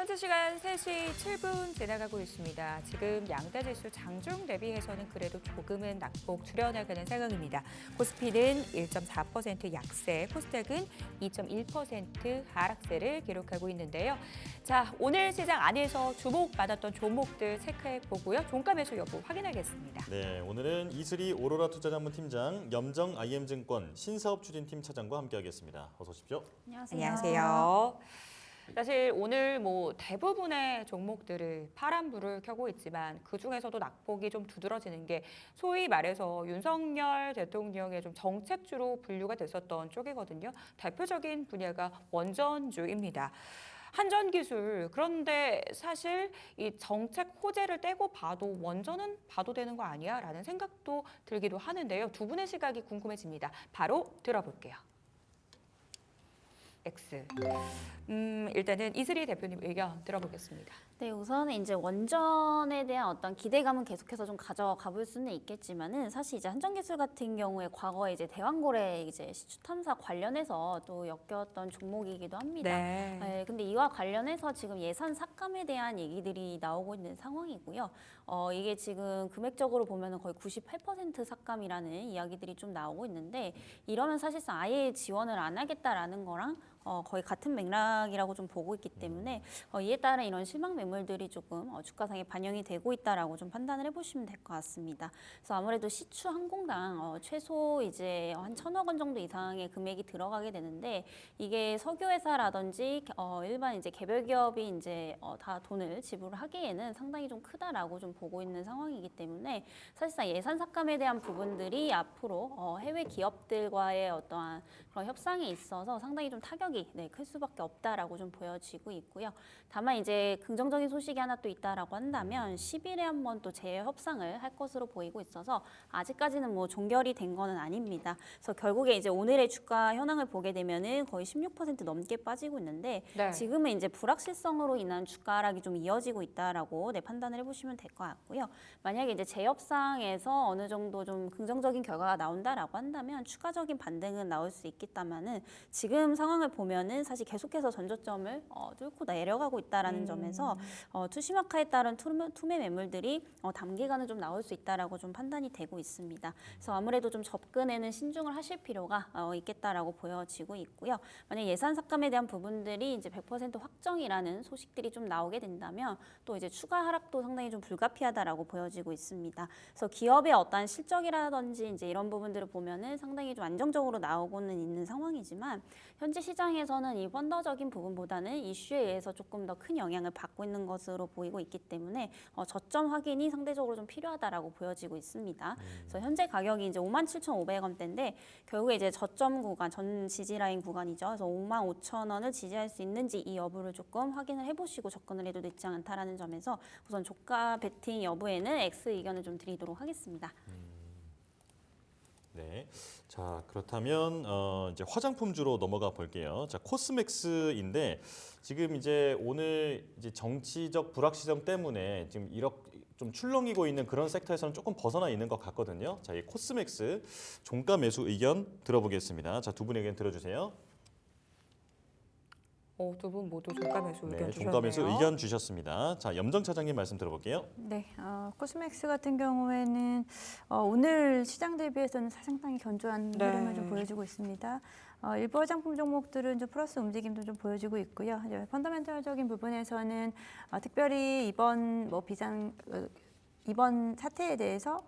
현재 시간 3시 7분 지나가고 있습니다. 지금 양대지수 장중 대비해서는 그래도 조금은 낙폭 줄여나가는 상황입니다. 코스피는 1.4% 약세, 코스닥은 2.1% 하락세를 기록하고 있는데요. 자, 오늘 시장 안에서 주목받았던 종목들 체크해 보고요. 종가 매수 여부 확인하겠습니다. 네, 오늘은 이슬이 오로라 투자자문팀장, 염정 IM증권 신사업 추진팀 차장과 함께하겠습니다. 어서 오십시오. 안녕하세요. 사실 오늘 대부분의 종목들을 파란불을 켜고 있지만 그중에서도 낙폭이 좀 두드러지는 게 소위 말해서 윤석열 대통령의 좀 정책주로 분류가 됐었던 쪽이거든요. 대표적인 분야가 원전주입니다. 한전기술, 그런데 사실 이 정책 호재를 떼고 봐도 원전은 봐도 되는 거 아니야? 라는 생각도 들기도 하는데요. 두 분의 시각이 궁금해집니다. 바로 들어볼게요. X. 일단은 이슬이 대표님 의견 들어보겠습니다. 네, 우선은 이제 원전에 대한 어떤 기대감은 계속해서 좀 가져가 볼 수는 있겠지만은 사실 이제 한전기술 같은 경우에 과거에 이제 대왕고래 이제 시추 탐사 관련해서 또 엮였던 종목이기도 합니다. 네, 근데 이와 관련해서 지금 예산 삭감에 대한 얘기들이 나오고 있는 상황이고요. 이게 지금 금액적으로 보면은 거의 98% 삭감이라는 이야기들이 좀 나오고 있는데 이러면 사실상 아예 지원을 안 하겠다라는 거랑 거의 같은 맥락이라고 좀 보고 있기 때문에 이에 따른 이런 실망 매물들이 조금 주가상에 반영이 되고 있다라고 좀 판단을 해보시면 될 것 같습니다. 그래서 아무래도 시추 한 공당 최소 이제 한 1,000억 원 정도 이상의 금액이 들어가게 되는데 이게 석유회사라든지 일반 이제 개별 기업이 이제 다 돈을 지불하기에는 상당히 좀 크다라고 좀 보고 있는 상황이기 때문에 사실상 예산 삭감에 대한 부분들이 앞으로 해외 기업들과의 어떠한 그런 협상에 있어서 상당히 좀 타격이 클 수밖에 없다라고 좀 보여지고 있고요. 다만 이제 긍정적인 소식이 하나 또 있다라고 한다면 10일에 한번 또 재협상을 할 것으로 보이고 있어서 아직까지는 종결이 된 거는 아닙니다. 그래서 결국에 이제 오늘의 주가 현황을 보게 되면은 거의 16% 넘게 빠지고 있는데 지금은 이제 불확실성으로 인한 주가 하락이 좀 이어지고 있다라고 판단을 해보시면 될 것 같고요. 만약에 이제 재협상에서 어느 정도 좀 긍정적인 결과가 나온다라고 한다면 추가적인 반등은 나올 수 있겠다마는 지금 상황을 보면은 사실 계속해서 전저점을 뚫고 내려가고 있다라는 점에서 투시마카에 따른 투매 매물들이 단기간은 좀 나올 수 있다라고 좀 판단이 되고 있습니다. 그래서 아무래도 좀 접근에는 신중을 하실 필요가 있겠다라고 보여지고 있고요. 만약 예산 삭감에 대한 부분들이 이제 100% 확정이라는 소식들이 좀 나오게 된다면 또 이제 추가 하락도 상당히 좀 불가피하다라고 보여지고 있습니다. 그래서 기업의 어떤 실적이라든지 이제 이런 부분들을 보면은 상당히 좀 안정적으로 나오고는 있는 상황이지만 현재 시장에서는 이 펀더적인 부분보다는 이슈에 의해서 조금 더 큰 영향을 받고 있는 것으로 보이고 있기 때문에 저점 확인이 상대적으로 좀 필요하다라고 보여지고 있습니다. 그래서 현재 가격이 이제 57,500원대인데 결국에 이제 저점 구간, 전 지지 라인 구간이죠. 그래서 55,000원을 지지할 수 있는지 이 여부를 조금 확인을 해보시고 접근을 해도 늦지 않다라는 점에서 우선 저가 베팅 여부에는 X 의견을 좀 드리도록 하겠습니다. 네, 자 그렇다면 이제 화장품주로 넘어가 볼게요. 자 코스맥스인데 지금 이제 오늘 이제 정치적 불확실성 때문에 지금 이렇게 좀 출렁이고 있는 그런 섹터에서는 조금 벗어나 있는 것 같거든요. 자, 이 코스맥스 종가 매수 의견 들어보겠습니다. 자, 두 분의 의견 들어주세요. 두 분 모두 종가 매수 의견 주셨네요. 종가 매수 의견 주셨습니다. 자, 염정 차장님 말씀 들어볼게요. 네, 코스맥스 같은 경우에는 오늘 시장 대비해서는 상당히 견조한 흐름을 좀 보여주고 있습니다. 일부 화장품 종목들은 좀 플러스 움직임도 좀 보여주고 있고요. 이제 펀더멘털적인 부분에서는 특별히 이번 사태에 대해서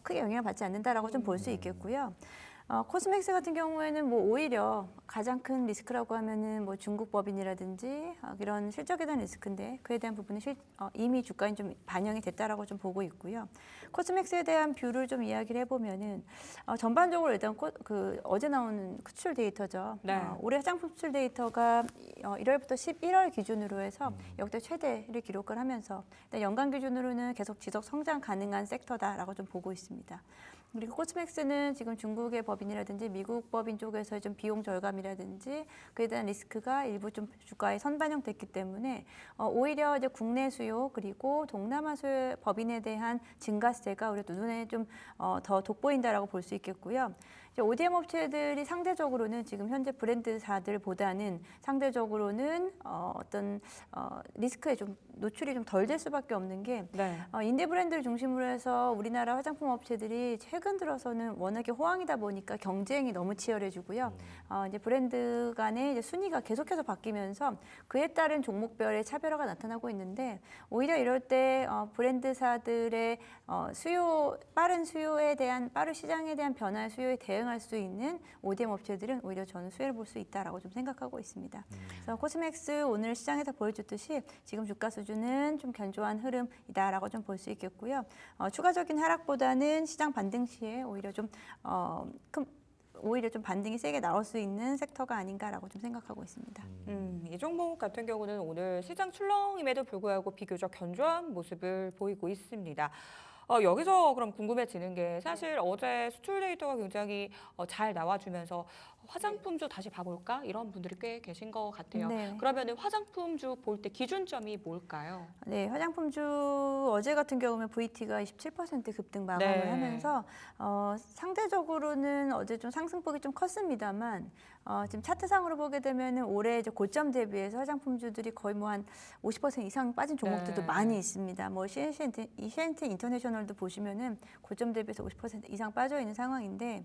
크게 영향을 받지 않는다라고 좀 볼 수 있겠고요. 코스맥스 같은 경우에는 오히려 가장 큰 리스크라고 하면은 중국 법인이라든지 이런 실적에 대한 리스크인데 그에 대한 부분은 이미 주가에 좀 반영이 됐다라고 좀 보고 있고요. 코스맥스에 대한 뷰를 좀 이야기를 해보면은 전반적으로 일단 어제 나오는 수출 데이터죠. 올해 화장품 수출 데이터가 1월부터 11월 기준으로 해서 역대 최대를 기록을 하면서 일단 연간 기준으로는 계속 지속 성장 가능한 섹터다라고 좀 보고 있습니다. 그리고 코스맥스는 지금 중국의 법인이라든지 미국 법인 쪽에서 좀 비용 절감이라든지 그에 대한 리스크가 일부 좀 주가에 선반영됐기 때문에 오히려 이제 국내 수요 그리고 동남아 수요 법인에 대한 증가세가 우리 눈에 좀 더 돋보인다라고 볼 수 있겠고요. 이제 ODM 업체들이 상대적으로는 지금 현재 브랜드사들보다는 상대적으로는 어떤 리스크에 좀 노출이 좀 덜 될 수밖에 없는 게 네. 인디 브랜드를 중심으로 해서 우리나라 화장품 업체들이 최근 들어서는 워낙에 호황이다 보니까 경쟁이 너무 치열해지고요. 이제 브랜드 간의 이제 순위가 계속해서 바뀌면서 그에 따른 종목별의 차별화가 나타나고 있는데 오히려 이럴 때 브랜드사들의 빠른 수요에 대한 빠른 시장에 대한 변화의 수요에 대응할 수 있는 ODM 업체들은 오히려 저는 수혜를 볼 수 있다라고 좀 생각하고 있습니다. 그래서 코스맥스 오늘 시장에서 보여줬듯이 지금 주가 수준은 좀 견조한 흐름이다라고 좀 볼 수 있겠고요. 추가적인 하락보다는 시장 반등 시에 오히려 좀 반등이 세게 나올 수 있는 섹터가 아닌가라고 좀 생각하고 있습니다. 이 종목 같은 경우는 오늘 시장 출렁임에도 불구하고 비교적 견조한 모습을 보이고 있습니다. 여기서 그럼 궁금해지는 게 사실 어제 수출 데이터가 굉장히 잘 나와주면서 화장품주 다시 봐볼까? 이런 분들이 꽤 계신 것 같아요. 네. 그러면 화장품주 볼 때 기준점이 뭘까요? 네, 화장품주 어제 같은 경우는 VT가 27% 급등 마감을 네. 하면서 상대적으로는 어제 좀 상승폭이 좀 컸습니다만 지금 차트상으로 보게 되면은 올해 이제 고점 대비해서 화장품주들이 거의 뭐 한 50% 이상 빠진 종목들도 네. 많이 있습니다. 뭐 CNT 인터내셔널도 보시면은 고점 대비해서 50% 이상 빠져 있는 상황인데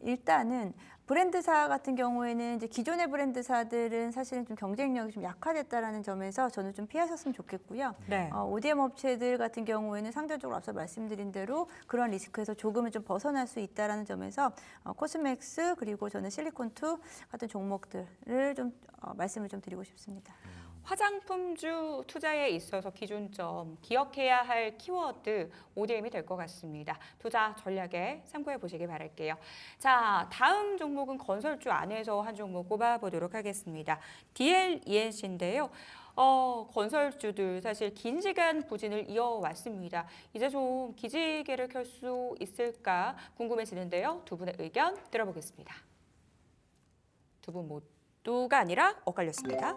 일단은 브랜드사 같은 경우에는 이제 기존의 브랜드사들은 사실은 좀 경쟁력이 좀 약화됐다라는 점에서 저는 좀 피하셨으면 좋겠고요. 네. ODM 업체들 같은 경우에는 상대적으로 앞서 말씀드린 대로 그런 리스크에서 조금은 좀 벗어날 수 있다라는 점에서 코스맥스 그리고 저는 실리콘2 같은 종목들을 좀 말씀을 좀 드리고 싶습니다. 화장품주 투자에 있어서 기준점, 기억해야 할 키워드 ODM이 될 것 같습니다. 투자 전략에 참고해 보시기 바랄게요. 자, 다음 종목은 건설주 안에서 한 종목 꼽아보도록 하겠습니다. DLENC인데요. 건설주들 사실 긴 시간 부진을 이어왔습니다. 이제 좀 기지개를 켤 수 있을까 궁금해지는데요. 두 분의 의견 들어보겠습니다. 두 분 모두가 아니라 엇갈렸습니다.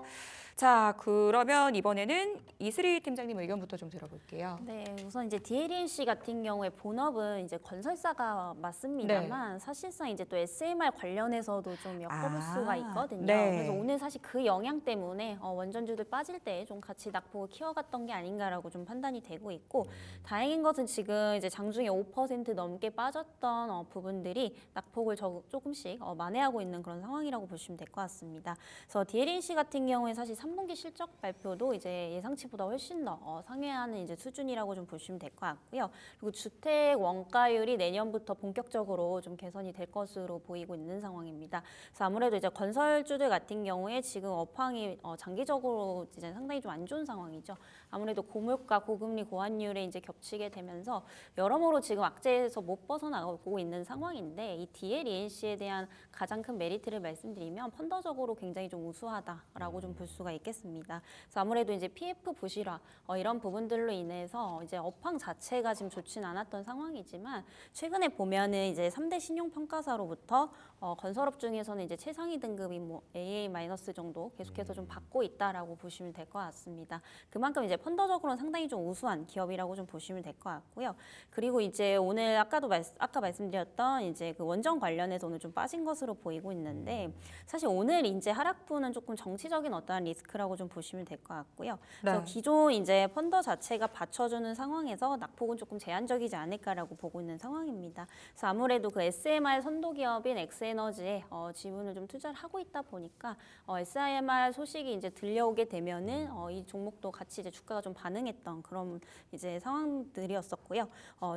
자, 그러면 이번에는 이슬희 팀장님 의견부터 좀 들어볼게요. 네, 우선 이제 DLNC 같은 경우에 본업은 이제 건설사가 맞습니다만 사실상 이제 또 SMR 관련해서도 좀 엮어볼 수가 있거든요. 네. 그래서 오늘 사실 그 영향 때문에 원전주들 빠질 때 좀 같이 낙폭을 키워갔던 게 아닌가라고 좀 판단이 되고 있고 다행인 것은 지금 이제 장중에 5% 넘게 빠졌던 부분들이 낙폭을 조금씩 만회하고 있는 그런 상황이라고 보시면 될 것 같습니다. 그래서 DLNC 같은 경우에 사실 3분기 실적 발표도 이제 예상치보다 훨씬 더 상회하는 이제 수준이라고 좀 보시면 될 것 같고요. 그리고 주택 원가율이 내년부터 본격적으로 좀 개선이 될 것으로 보이고 있는 상황입니다. 그래서 아무래도 이제 건설주들 같은 경우에 지금 업황이 장기적으로 이제 상당히 좀 안 좋은 상황이죠. 아무래도 고물가, 고금리, 고환율에 이제 겹치게 되면서 여러모로 지금 악재에서 못 벗어나고 있는 상황인데 이 DLENC에 대한 가장 큰 메리트를 말씀드리면 펀더적으로 굉장히 좀 우수하다라고 좀 볼 수가 있겠습니다. 그래서 아무래도 이제 PF 부실화 이런 부분들로 인해서 이제 업황 자체가 지금 좋지는 않았던 상황이지만 최근에 보면은 이제 3대 신용평가사로부터 건설업 중에서는 이제 최상위 등급이 뭐 AA- 정도 계속해서 좀 받고 있다라고 보시면 될 것 같습니다. 그만큼 이제 펀더적으로는 상당히 좀 우수한 기업이라고 좀 보시면 될 것 같고요. 그리고 이제 오늘 아까 말씀드렸던 이제 그 원전 관련해서 오늘 좀 빠진 것으로 보이고 있는데 사실 오늘 이제 하락분은 조금 정치적인 어떠한 리스크라고 좀 보시면 될 것 같고요. 그래서 네. 기존 이제 펀더 자체가 받쳐주는 상황에서 낙폭은 조금 제한적이지 않을까라고 보고 있는 상황입니다. 그래서 아무래도 그 SMR 선도 기업인 엑스에너지에 지분을 좀 투자를 하고 있다 보니까 SMR 소식이 이제 들려오게 되면은 이 종목도 같이 이제 주가가 좀 반응했던 그런 이제 상황들이었었고요.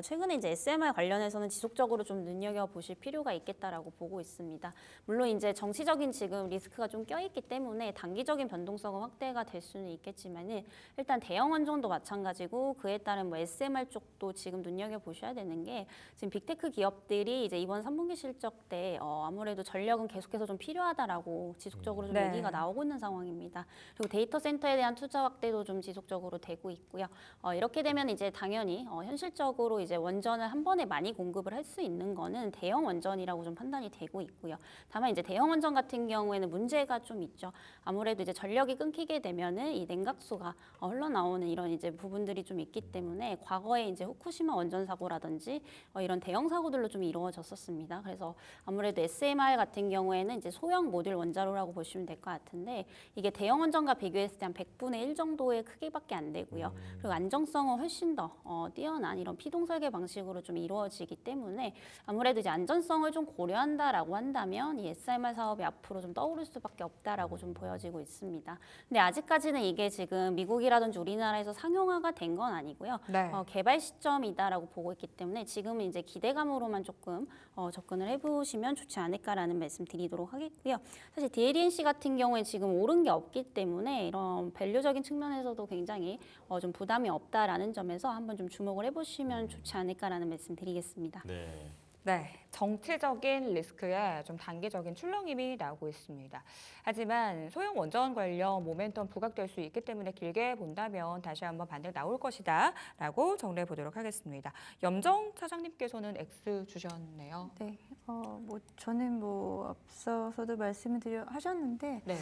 최근에 이제 SMR 관련해서는 지속적으로 좀 눈여겨 보실 필요가 있겠다라고 보고 있습니다. 물론 이제 정치적인 지금 리스크가 좀 껴있기 때문에 단기적인 변동성은 확대가 될 수는 있겠지만은 일단 대형 원전도 마찬가지고 그에 따른 뭐 SMR 쪽도 지금 눈여겨 보셔야 되는 게 지금 빅테크 기업들이 이제 이번 3분기 실적 때 아무래도 전력은 계속해서 좀 필요하다라고 지속적으로 좀 네. 얘기가 나오고 있는 상황입니다. 그리고 데이터 센터에 대한 투자 확대도 좀 지속적으로 되고 있고요. 이렇게 되면 이제 당연히 현실적으로 이제 원전을 한 번에 많이 공급을 할 수 있는 거는 대형 원전이라고 좀 판단이 되고 있고요. 다만 이제 대형 원전 같은 경우에는 문제가 좀 있죠. 아무래도 이제 전력 전력이 끊기게 되면은 이 냉각수가 흘러나오는 이런 이제 부분들이 좀 있기 때문에 과거에 이제 후쿠시마 원전 사고라든지 이런 대형 사고들로 좀 이루어졌었습니다. 그래서 아무래도 SMR 같은 경우에는 이제 소형 모듈 원자로라고 보시면 될 것 같은데 이게 대형 원전과 비교했을 때 한 100분의 1 정도의 크기밖에 안 되고요. 그리고 안정성은 훨씬 더 뛰어난 이런 피동 설계 방식으로 좀 이루어지기 때문에 아무래도 이제 안전성을 좀 고려한다라고 한다면 이 SMR 사업이 앞으로 좀 떠오를 수밖에 없다라고 좀 보여지고 있습니다. 근데 아직까지는 이게 지금 미국이라든지 우리나라에서 상용화가 된 건 아니고요. 네. 개발 시점이다라고 보고 있기 때문에 지금은 이제 기대감으로만 조금 접근을 해보시면 좋지 않을까라는 말씀 드리도록 하겠고요. 사실 DLNC 같은 경우에 지금 오른 게 없기 때문에 이런 밸류적인 측면에서도 굉장히 좀 부담이 없다라는 점에서 한번 좀 주목을 해보시면 좋지 않을까라는 말씀 드리겠습니다. 네. 네, 정치적인 리스크에 좀 단기적인 출렁임이 나오고 있습니다. 하지만 소형 원전 관련 모멘텀 부각될 수 있기 때문에 길게 본다면 다시 한번 반등 나올 것이다 라고 정리해 보도록 하겠습니다. 염정 차장님께서는 X 주셨네요. 네, 뭐 저는 뭐 앞서서도 말씀을 하셨는데 네.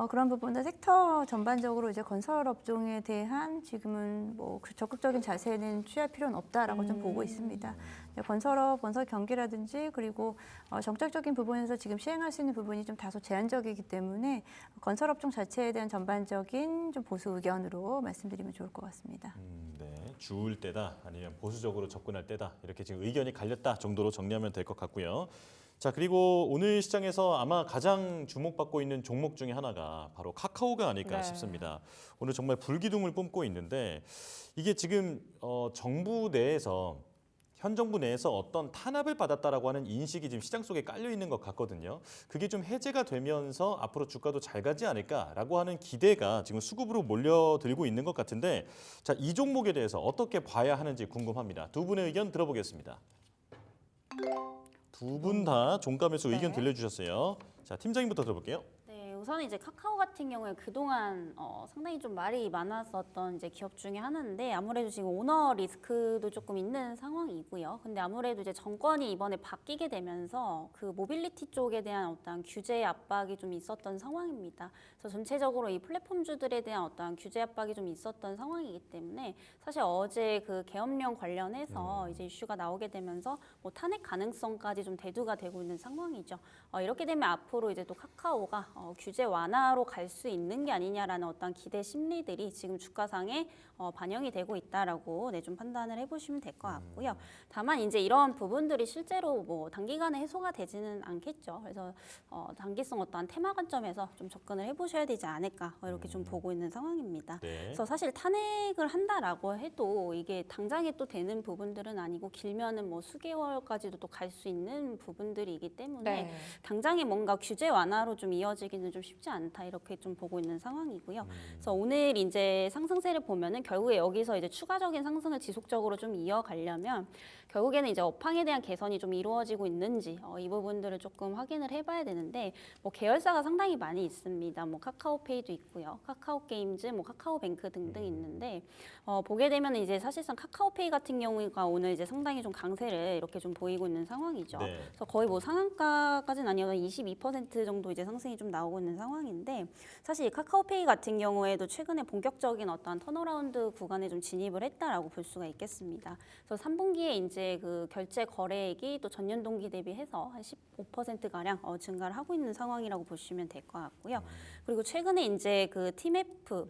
그런 부분들 섹터 전반적으로 이제 건설 업종에 대한 지금은 뭐 적극적인 자세는 취할 필요는 없다라고 좀 보고 있습니다. 건설업, 건설 경기라든지 그리고 정책적인 부분에서 지금 시행할 수 있는 부분이 좀 다소 제한적이기 때문에 건설업종 자체에 대한 전반적인 좀 보수 의견으로 말씀드리면 좋을 것 같습니다. 네. 주울 때다 아니면 보수적으로 접근할 때다 이렇게 지금 의견이 갈렸다 정도로 정리하면 될 것 같고요. 자, 그리고 오늘 시장에서 아마 가장 주목받고 있는 종목 중에 하나가 바로 카카오가 아닐까 네. 싶습니다. 오늘 정말 불기둥을 뿜고 있는데 이게 지금 정부 내에서 현 정부 내에서 어떤 탄압을 받았다라고 하는 인식이 지금 시장 속에 깔려 있는 것 같거든요. 그게 좀 해제가 되면서 앞으로 주가도 잘 가지 않을까라고 하는 기대가 지금 수급으로 몰려들고 있는 것 같은데, 자, 이 종목에 대해서 어떻게 봐야 하는지 궁금합니다. 두 분의 의견 들어보겠습니다. 두 분 다 종가매수 의견 네. 들려주셨어요. 자, 팀장님부터 들어볼게요. 네, 우선 이제 카카오 같은 경우에 그동안 상당히 좀 말이 많았었던 이제 기업 중에 하나인데 아무래도 지금 오너 리스크도 조금 있는 상황이고요. 근데 아무래도 이제 정권이 이번에 바뀌게 되면서 그 모빌리티 쪽에 대한 어떤 규제 압박이 좀 있었던 상황입니다. 그래서 전체적으로 이 플랫폼주들에 대한 어떤 규제 압박이 좀 있었던 상황이기 때문에 사실 어제 그 계엄령 관련해서 이제 이슈가 나오게 되면서 뭐 탄핵 가능성까지 좀 대두가 되고 있는 상황이죠. 이렇게 되면 앞으로 이제 또 카카오가 규제 완화로 갈 수 있는 게 아니냐라는 어떤 기대 심리들이 지금 주가상에 반영이 되고 있다라고 좀 판단을 해보시면 될 것 같고요. 다만 이제 이런 부분들이 실제로 뭐 단기간에 해소가 되지는 않겠죠. 그래서 단기성 어떠한 테마 관점에서 좀 접근을 해보셔야 되지 않을까 이렇게 좀 보고 있는 상황입니다. 네. 그래서 사실 탄핵을 한다라고 해도 이게 당장에 또 되는 부분들은 아니고 길면은 뭐 수개월까지도 또 갈 수 있는 부분들이기 때문에 네. 당장에 뭔가 규제 완화로 좀 이어지기는 좀 쉽지 않다 이렇게 좀 보고 있는 상황이고요. 그래서 오늘 이제 상승세를 보면은 결국에 여기서 이제 추가적인 상승을 지속적으로 좀 이어가려면 결국에는 이제 업황에 대한 개선이 좀 이루어지고 있는지 이 부분들을 조금 확인을 해봐야 되는데 뭐 계열사가 상당히 많이 있습니다. 뭐 카카오페이도 있고요, 카카오게임즈, 뭐 카카오뱅크 등등 있는데 보게 되면 이제 사실상 카카오페이 같은 경우가 오늘 이제 상당히 좀 강세를 이렇게 좀 보이고 있는 상황이죠. 네. 그래서 거의 뭐 상한가까지는 아니어도 22% 정도 이제 상승이 좀 나오고 있는 상황인데 사실 카카오페이 같은 경우에도 최근에 본격적인 어떤 턴어라운드 구간에 좀 진입을 했다라고 볼 수가 있겠습니다. 그래서 3분기에 이제 그 결제 거래액이 또 전년 동기 대비해서 한 15% 가량 증가를 하고 있는 상황이라고 보시면 될 것 같고요. 그리고 최근에 이제 그 TMF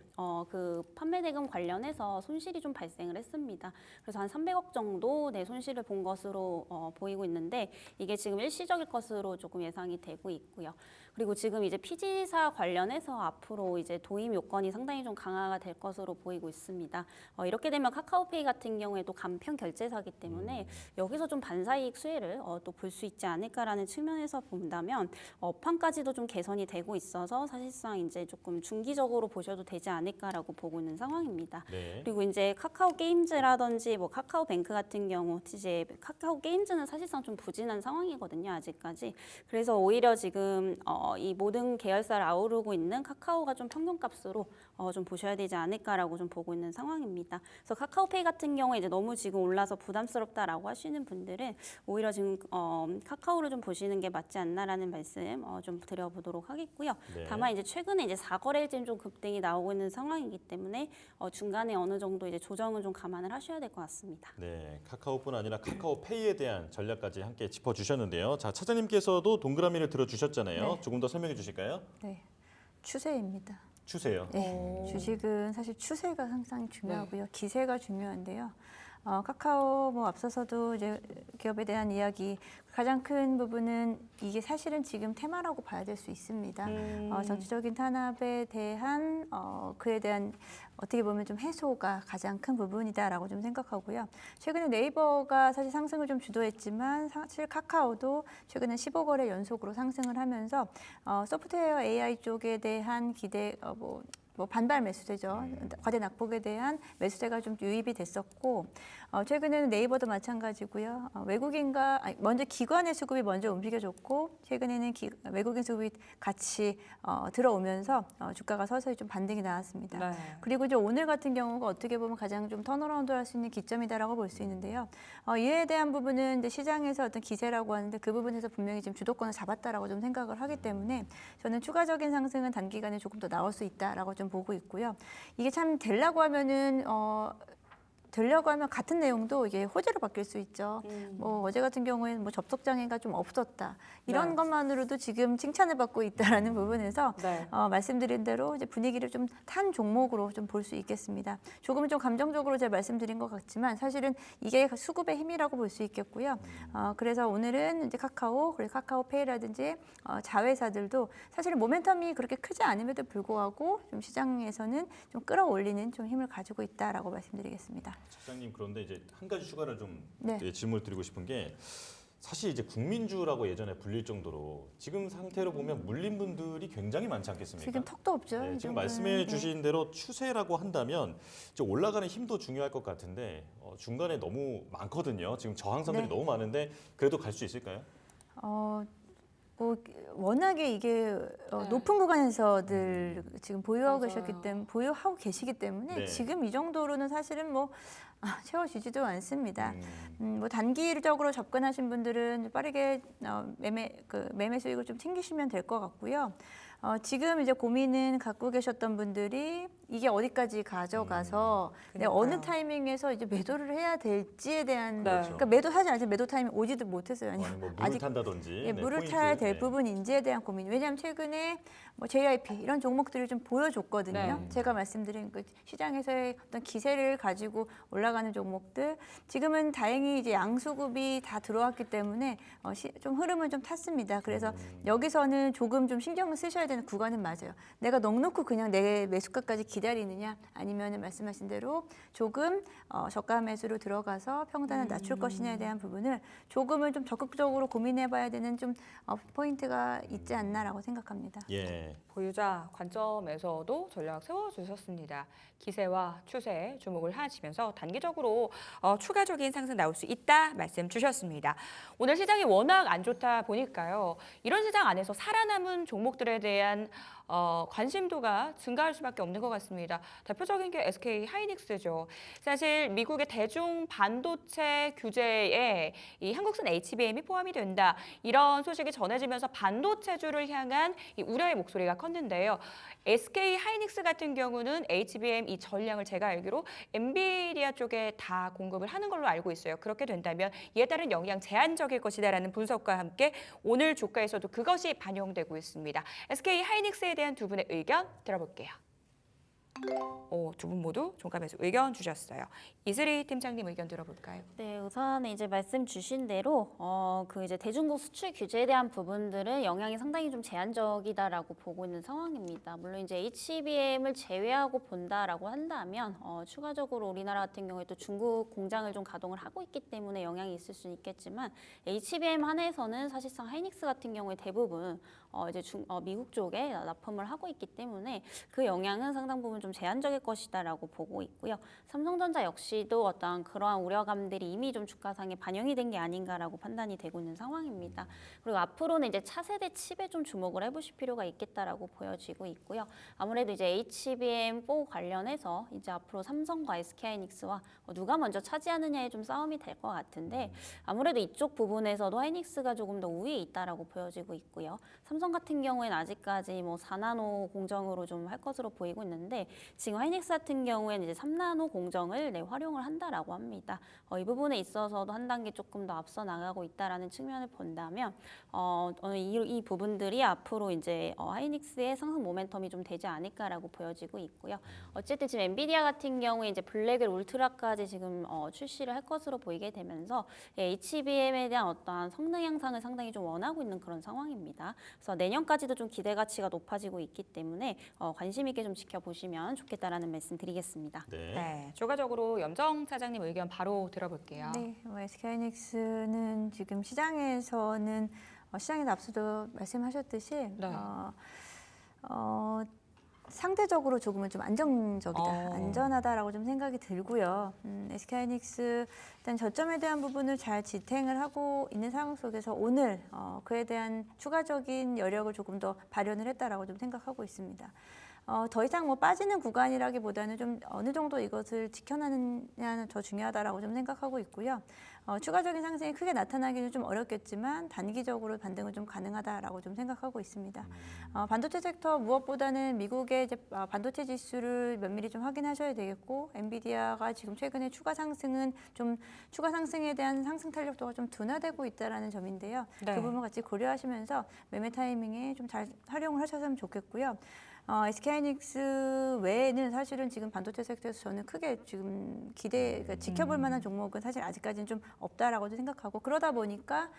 그 판매 대금 관련해서 손실이 좀 발생을 했습니다. 그래서 한 300억 정도 손실을 본 것으로 보이고 있는데 이게 지금 일시적일 것으로 조금 예상이 되고 있고요. 그리고 지금 이제 피지사 관련해서 앞으로 이제 도입 요건이 상당히 좀 강화가 될 것으로 보이고 있습니다. 이렇게 되면 카카오페이 같은 경우에도 간편 결제사기 때문에 여기서 좀 반사이익 수혜를 또 볼 수 있지 않을까라는 측면에서 본다면 업황까지도 좀 개선이 되고 있어서 사실상 이제 조금 중기적으로 보셔도 되지 않을까라고 보고 있는 상황입니다. 네. 그리고 이제 카카오 게임즈라든지 뭐 카카오뱅크 같은 경우 이제 카카오 게임즈는 사실상 좀 부진한 상황이거든요, 아직까지. 그래서 오히려 지금 이 모든 계열사를 아우르고 있는 카카오가 좀 평균값으로 좀 보셔야 되지 않을까라고 좀 보고 있는 상황입니다. 그래서 카카오페이 같은 경우에 이제 너무 지금 올라서 부담스럽다라고 하시는 분들은 오히려 지금 카카오를 좀 보시는 게 맞지 않나라는 말씀 좀 드려보도록 하겠고요. 네. 다만 이제 최근에 이제 4거래일쯤 좀 급등이 나오고 있는 상황이기 때문에 중간에 어느 정도 이제 조정은 좀 감안을 하셔야 될 것 같습니다. 네, 카카오뿐 아니라 카카오페이에 대한 전략까지 함께 짚어주셨는데요. 자, 차장님께서도 동그라미를 들어주셨잖아요. 네. 조금 더 설명해 주실까요? 네, 추세입니다. 추세요. 네, 주식은 사실 추세가 항상 중요하고요. 기세가 중요한데요. 카카오 뭐 앞서서도 이제 기업에 대한 이야기 가장 큰 부분은 이게 사실은 지금 테마라고 봐야 될 수 있습니다. 정치적인 탄압에 대한 그에 대한 어떻게 보면 좀 해소가 가장 큰 부분이다라고 좀 생각하고요. 최근에 네이버가 사실 상승을 좀 주도했지만 사실 카카오도 최근에 15거래 연속으로 상승을 하면서 소프트웨어 AI 쪽에 대한 기대 뭐 반발 매수세죠. 과대 낙폭에 대한 매수세가 좀 유입이 됐었고 최근에는 네이버도 마찬가지고요. 외국인과 먼저 기관의 수급이 먼저 움직여줬고 최근에는 외국인 수급이 같이 들어오면서 주가가 서서히 좀 반등이 나왔습니다. 네. 그리고 이제 오늘 같은 경우가 어떻게 보면 가장 좀 턴어라운드 할 수 있는 기점이다라고 볼 수 있는데요. 이에 대한 부분은 이제 시장에서 어떤 기세라고 하는데 그 부분에서 분명히 지금 주도권을 잡았다라고 좀 생각을 하기 때문에 저는 추가적인 상승은 단기간에 조금 더 나올 수 있다라고 좀 보고 있고요. 이게 참 되려고 하면 같은 내용도 이게 호재로 바뀔 수 있죠. 뭐 어제 같은 경우에는 뭐 접속 장애가 좀 없었다 이런 네. 것만으로도 지금 칭찬을 받고 있다라는 부분에서 네. 말씀드린 대로 이제 분위기를 좀 탄 종목으로 좀 볼 수 있겠습니다. 조금은 좀 감정적으로 제가 말씀드린 것 같지만 사실은 이게 수급의 힘이라고 볼 수 있겠고요. 그래서 오늘은 이제 카카오 그리고 카카오페이라든지 자회사들도 사실은 모멘텀이 그렇게 크지 않음에도 불구하고 좀 시장에서는 좀 끌어올리는 좀 힘을 가지고 있다라고 말씀드리겠습니다. 차장님 그런데 이제 한 가지 추가를 좀 네. 질문을 드리고 싶은 게 사실 이제 국민주라고 예전에 불릴 정도로 지금 상태로 보면 물린 분들이 굉장히 많지 않겠습니까? 지금 턱도 없죠. 네, 이 지금 정도는. 말씀해 주신 대로 추세라고 한다면 이제 올라가는 힘도 중요할 것 같은데 중간에 너무 많거든요. 지금 저항선들이 네. 너무 많은데 그래도 갈 수 있을까요? 뭐 워낙에 이게 네. 높은 구간에서들 지금 보유하고 맞아요. 보유하고 계시기 때문에 네. 지금 이 정도로는 사실은 뭐 채워지지도 않습니다. 뭐 단기적으로 접근하신 분들은 빠르게 매매 수익을 좀 챙기시면 될 것 같고요. 지금 이제 고민은 갖고 계셨던 분들이 이게 어디까지 가져가서 내가 어느 그러니까요. 타이밍에서 이제 매도를 해야 될지에 대한 네. 그렇죠. 그러니까 매도하지 않으면 매도 타이밍 오지도 못했어요. 아니 뭐 물을 아직 탄다든지 예, 네, 물을 포인트. 타야 될 네. 부분인지에 대한 고민. 왜냐하면 최근에 뭐 JIP 이런 종목들을 좀 보여줬거든요. 네. 제가 말씀드린 그 시장에서의 어떤 기세를 가지고 올라가는 종목들. 지금은 다행히 이제 양수급이 다 들어왔기 때문에 좀 흐름은 좀 탔습니다. 그래서 여기서는 조금 좀 신경을 쓰셔야 되는 구간은 맞아요. 내가 넉넉히 그냥 내 매수가까지 기다리느냐 아니면 말씀하신 대로 조금 저가 매수로 들어가서 평단을 낮출 것이냐에 대한 부분을 조금은 좀 적극적으로 고민해봐야 되는 좀 포인트가 있지 않나라고 생각합니다. 예. 보유자 관점에서도 전략 세워주셨습니다. 기세와 추세에 주목을 하시면서 단기적으로 추가적인 상승 나올 수 있다 말씀 주셨습니다. 오늘 시장이 워낙 안 좋다 보니까요. 이런 시장 안에서 살아남은 종목들에 대한 관심도가 증가할 수밖에 없는 것 같습니다. 대표적인 게 SK 하이닉스죠. 사실 미국의 대중 반도체 규제에 이 한국산 HBM이 포함이 된다. 이런 소식이 전해지면서 반도체주를 향한 이 우려의 목소리가 컸는데요. SK 하이닉스 같은 경우는 HBM 이 전량을 제가 알기로 엔비디아 쪽에 다 공급을 하는 걸로 알고 있어요. 그렇게 된다면 이에 따른 영향 제한적일 것이다라는 분석과 함께 오늘 주가에서도 그것이 반영되고 있습니다. SK 하이닉스에 대한 두 분의 의견 들어볼게요. 두 분 모두 종가매수 의견 주셨어요. 이슬이 팀장님 의견 들어볼까요? 네, 우선 이제 말씀 주신 대로 그 이제 대중국 수출 규제에 대한 부분들은 영향이 상당히 좀 제한적이다라고 보고 있는 상황입니다. 물론 이제 HBM을 제외하고 본다라고 한다면 추가적으로 우리나라 같은 경우에 또 중국 공장을 좀 가동을 하고 있기 때문에 영향이 있을 수는 있겠지만 HBM 한해서는 사실상 하이닉스 같은 경우에 대부분 이제 미국 쪽에 납품을 하고 있기 때문에 그 영향은 상당 부분 좀 좀 제한적일 것이다라고 보고 있고요. 삼성전자 역시도 어떤 그러한 우려감들이 이미 좀 주가상에 반영이 된 게 아닌가라고 판단이 되고 있는 상황입니다. 그리고 앞으로는 이제 차세대 칩에 좀 주목을 해보실 필요가 있겠다라고 보여지고 있고요. 아무래도 이제 HBM4 관련해서 이제 앞으로 삼성과 SK하이닉스와 누가 먼저 차지하느냐에 좀 싸움이 될 것 같은데 아무래도 이쪽 부분에서도 하이닉스가 조금 더 우위에 있다라고 보여지고 있고요. 삼성 같은 경우에는 아직까지 뭐 4나노 공정으로 좀 할 것으로 보이고 있는데 지금 하이닉스 같은 경우에는 이제 3나노 공정을 활용을 한다라고 합니다. 이 부분에 있어서도 한 단계 조금 더 앞서 나가고 있다라는 측면을 본다면 이 부분들이 앞으로 이제 하이닉스의 상승 모멘텀이 좀 되지 않을까라고 보여지고 있고요. 어쨌든 지금 엔비디아 같은 경우에 이제 블랙을 울트라까지 지금 출시를 할 것으로 보이게 되면서 HBM에 대한 어떠한 성능 향상을 상당히 좀 원하고 있는 그런 상황입니다. 그래서 내년까지도 좀 기대 가치가 높아지고 있기 때문에 관심 있게 좀 지켜보시면 좋겠다라는 말씀 드리겠습니다. 네. 네, 추가적으로 염정 차장님 의견 바로 들어볼게요. 네, SK하이닉스는 지금 시장에서는 시장에서 앞서도 말씀하셨듯이 네. 상대적으로 조금은 좀 안정적이다, 어. 안전하다라고 좀 생각이 들고요. SK하이닉스 일단 저점에 대한 부분을 잘 지탱을 하고 있는 상황 속에서 오늘 그에 대한 추가적인 여력을 조금 더 발현을 했다라고 좀 생각하고 있습니다. 더 이상 뭐 빠지는 구간이라기보다는 좀 어느 정도 이것을 지켜나느냐는 더 중요하다라고 좀 생각하고 있고요. 추가적인 상승이 크게 나타나기는 좀 어렵겠지만 단기적으로 반등은 좀 가능하다라고 좀 생각하고 있습니다. 반도체 섹터 무엇보다는 미국의 이제 반도체 지수를 면밀히 좀 확인하셔야 되겠고 엔비디아가 지금 최근에 추가 상승에 대한 상승 탄력도가 좀 둔화되고 있다라는 점인데요. 네. 그 부분 같이 고려하시면서 매매 타이밍에 좀 잘 활용을 하셨으면 좋겠고요. SK하이닉스 외에는 사실은 지금 반도체 섹터에서 저는 크게 지금 그러니까 지켜볼 만한 종목은 사실 아직까지는 좀 없다라고도 생각하고 그러다 보니까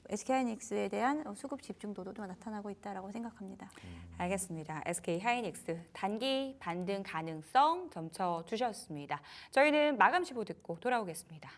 SK하이닉스에 대한 수급 집중도도 좀 나타나고 있다라고 생각합니다. 알겠습니다. SK하이닉스 단기 반등 가능성 점쳐 주셨습니다. 저희는 마감 시보 듣고 돌아오겠습니다.